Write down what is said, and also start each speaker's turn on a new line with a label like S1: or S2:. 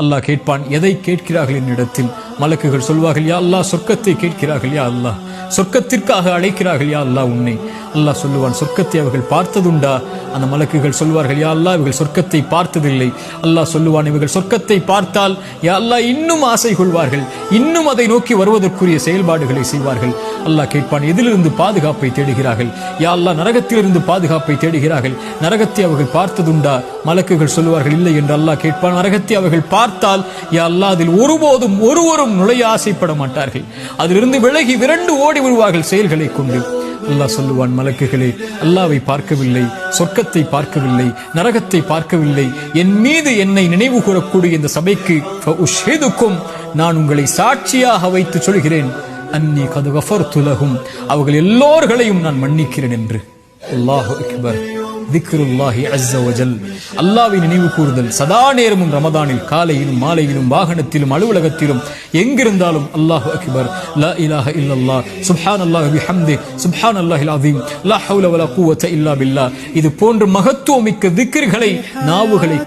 S1: அல்லாஹ் கேட்பான், எதை கேட்கிறார்கள் என்னிடத்தில்? மலக்குகள் சொல்வார்கள், யா அல்லாஹ் சொர்க்கத்தை கேட்கிறார்கள், யா அல்லாஹ் சொர்க்கத்திற்காக அழைக்கிறார்கள், யா அல்லாஹ் உன்னை. அல்லாஹ் சொல்லுவான், சொர்க்கத்தை அவர்கள் பார்த்ததுண்டா? அந்த மலக்குகள் சொல்வார்கள், யா அல்லாஹ் இவர்கள் சொர்க்கத்தை பார்த்ததில்லை. அல்லாஹ் சொல்லுவான், இவர்கள் சொர்க்கத்தை பார்த்தால் யா அல்லாஹ் இன்னும் ஆசை கொள்வார்கள், இன்னும் அதை நோக்கி வருவதற்குரிய செயல்பாடுகளை செய்வார்கள். அல்லாஹ் கேட்பான், எதிலிருந்து பாதுகாப்பை தேடுகிறார்கள்? யா அல்லாஹ் நரகத்திலிருந்து பாதுகாப்பை தேடுகிறார்கள், நரகத்தை அவர்கள் பார்த்ததுண்டா? மலக்குகள் சொல்லுவார்கள், இல்லை என்று அல்லாஹ் கேட்பான், நரகத்தை அவர்கள் பார்த்தால் யா அல்லாஹ் அதில் ஒருபோதும் ஒருவரும் நுழைய ஆசைப்பட மாட்டார்கள், அதிலிருந்து விலகி விரண்டு ஓடி வருவார்கள் செயல்களை கொண்டு. அல்லாஹ் சொல்லுவான், மலக்குகளே, அல்லாஹ்வை பார்க்கவில்லை, சொர்க்கத்தை பார்க்கவில்லை, நரகத்தை பார்க்கவில்லை, என் மீது என்னை நினைவு கூறக்கூடிய இந்த சபைக்கு நான் உங்களை சாட்சியாக வைத்து சொல்கிறேன், அன்னி கத் கஃபர்து லஹும், அவர்கள் எல்லோர்களையும் நான் மன்னிக்கிறேன் என்று. அல்லாஹு அக்பர். திக்ருல்லாஹி அஸ்ஸ வஜல், அல்லாஹ்வை நினைவு கூறுதல் சதா நேரமும் ரமதானில், காலையிலும் மாலையிலும், வாகனத்திலும், அலுவலகத்திலும், எங்கிருந்தாலும் அல்லாஹு அக்பர், லா இலாஹ இல்லல்லாஹ், சுப்ஹானல்லாஹி பிஹம்தி, சுப்ஹானல்லாஹில் அஸீம், லா ஹவ்ல வலா குவத இல்லா பில்லாஹ். இது போன்ற மகத்துவமிக்க திக்ர்களை நாவுகளை